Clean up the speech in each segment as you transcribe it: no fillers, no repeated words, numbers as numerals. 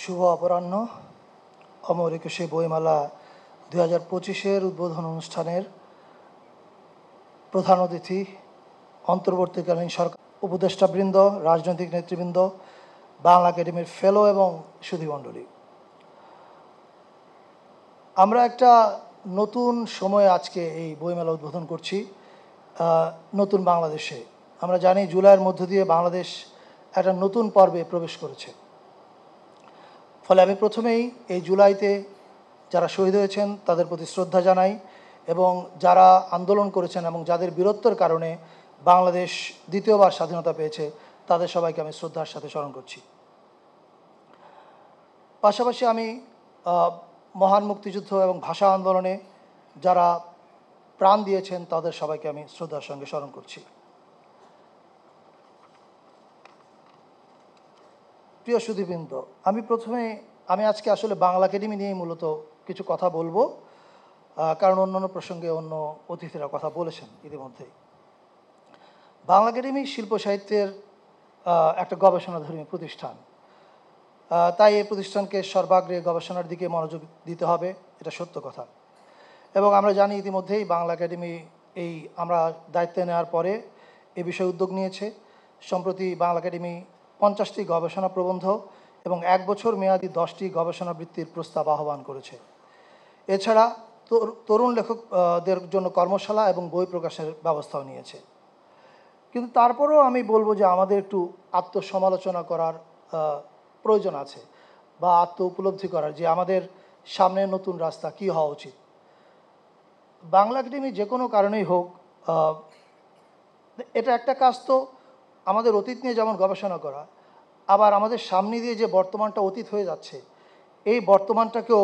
শুভ অপরাহ্ন। অমর একুশে বইমেলা 2025-এর উদ্বোধন অনুষ্ঠানের প্রধান অতিথি, অন্তর্বর্তীকালীন সরকার উপদেষ্টাবৃন্দ, রাজনৈতিক নেতৃবৃন্দ, বাংলা একাডেমির ফেলো এবং সুধীমণ্ডলী, আমরা একটা নতুন সময়ে আজকে এই বইমেলা উদ্বোধন করছি। নতুন বাংলাদেশে আমরা জানি জুলাইয়ের মধ্য দিয়ে বাংলাদেশ একটা নতুন পর্বে প্রবেশ করেছে। ফলে আমি প্রথমেই এই জুলাইতে যারা শহীদ হয়েছেন তাদের প্রতি শ্রদ্ধা জানাই এবং যারা আন্দোলন করেছেন এবং যাদের বীরত্বের কারণে বাংলাদেশ দ্বিতীয়বার স্বাধীনতা পেয়েছে তাদের সবাইকে আমি শ্রদ্ধার সাথে স্মরণ করছি। পাশাপাশি আমি মহান মুক্তিযুদ্ধ এবং ভাষা আন্দোলনে যারা প্রাণ দিয়েছেন তাদের সবাইকে আমি শ্রদ্ধার সঙ্গে স্মরণ করছি। প্রিয় সুধীবৃন্দ, আমি আজকে আসলে বাংলা একাডেমি নিয়েই মূলত কিছু কথা বলবো, কারণ অন্যান্য প্রসঙ্গে অন্য অতিথিরা কথা বলেছেন ইতিমধ্যেই। বাংলা একাডেমি শিল্প সাহিত্যের একটা গবেষণাধর্মী প্রতিষ্ঠান, তাই এই প্রতিষ্ঠানকে সর্বাগ্রে গবেষণার দিকে মনোযোগ দিতে হবে, এটা সত্য কথা। এবং আমরা জানি ইতিমধ্যেই বাংলা একাডেমি আমরা দায়িত্ব নেওয়ার পরে এ বিষয়ে উদ্যোগ নিয়েছে। সম্প্রতি বাংলা একাডেমি 50টি গবেষণা প্রবন্ধ এবং 1 বছর মেয়াদী 10টি গবেষণা বৃত্তির প্রস্তাব আহ্বান করেছে। এছাড়া তরুণ লেখকদের জন্য কর্মশালা এবং বই প্রকাশের ব্যবস্থাও নিয়েছে। কিন্তু তারপরেও আমি বলবো যে আমাদের একটু আত্মসমালোচনা করার প্রয়োজন আছে, বা আত্ম উপলব্ধি করার যে আমাদের সামনে নতুন রাস্তা কী হওয়া উচিত। বাংলা একাডেমি যে কোনো কারণেই হোক, এটা একটা কাজ তো আমাদের অতীত নিয়ে যেমন গবেষণা করা, আবার আমাদের সামনে দিয়ে যে বর্তমানটা অতীত হয়ে যাচ্ছে এই বর্তমানটাকেও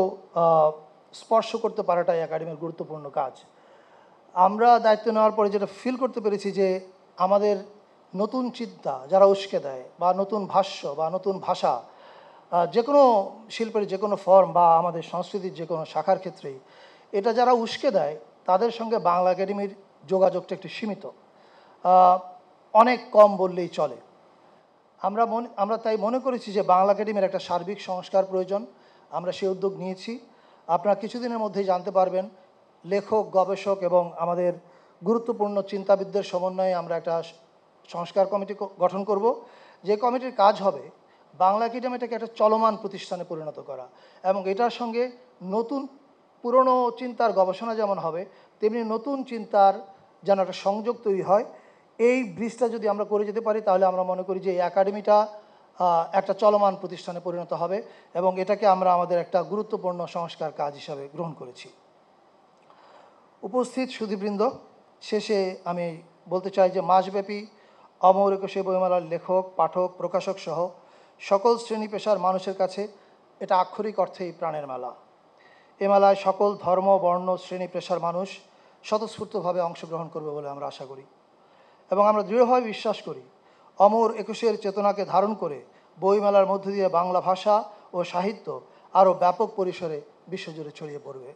স্পর্শ করতে পারাটাই একাডেমির গুরুত্বপূর্ণ কাজ। আমরা দায়িত্ব নেওয়ার পরে যেটা ফিল করতে পেরেছি যে আমাদের নতুন চিন্তা যারা উস্কে দেয়, বা নতুন ভাষ্য বা নতুন ভাষা, যে কোনো শিল্পের যে কোনো ফর্ম বা আমাদের সংস্কৃতির যে কোনো শাখার ক্ষেত্রেই এটা যারা উস্কে দেয় তাদের সঙ্গে বাংলা একাডেমির যোগাযোগটা একটু সীমিত, অনেক কম বললেই চলে। আমরা তাই মনে করেছি যে বাংলা একাডেমির একটা সার্বিক সংস্কার প্রয়োজন। আমরা সেই উদ্যোগ নিয়েছি। আপনারা কিছুদিনের মধ্যেই জানতে পারবেন লেখক, গবেষক এবং আমাদের গুরুত্বপূর্ণ চিন্তাবিদদের সমন্বয়ে আমরা একটা সংস্কার কমিটি গঠন করব, যে কমিটির কাজ হবে বাংলা একাডেমিটাকে একটা চলমান প্রতিষ্ঠানে পরিণত করা, এবং এটার সঙ্গে নতুন পুরনো চিন্তার গবেষণা যেমন হবে তেমনি নতুন চিন্তার যেন একটা সংযোগ তৈরি হয়। এই ব্রিজটা যদি আমরা করে যেতে পারি তাহলে আমরা মনে করি যে এই একাডেমিটা একটা চলমান প্রতিষ্ঠানে পরিণত হবে, এবং এটাকে আমরা আমাদের একটা গুরুত্বপূর্ণ সংস্কার কাজ হিসাবে গ্রহণ করেছি। উপস্থিত সুধীবৃন্দ, শেষে আমি বলতে চাই যে মাসব্যাপী অমর একুশে বইমেলার লেখক, পাঠক, প্রকাশক সহ সকল শ্রেণী পেশার মানুষের কাছে এটা আক্ষরিক অর্থেই প্রাণের মেলা। এ মেলায় সকল ধর্ম, বর্ণ, শ্রেণী পেশার মানুষ স্বতঃস্ফূর্তভাবে অংশগ্রহণ করবে বলে আমরা আশা করি, এবং আমরা দৃঢ়ভাবে বিশ্বাস করি অমর একুশের চেতনাকে ধারণ করে বইমেলার মধ্য দিয়ে বাংলা ভাষা ও সাহিত্য আরও ব্যাপক পরিসরে বিশ্বজুড়ে ছড়িয়ে পড়বে।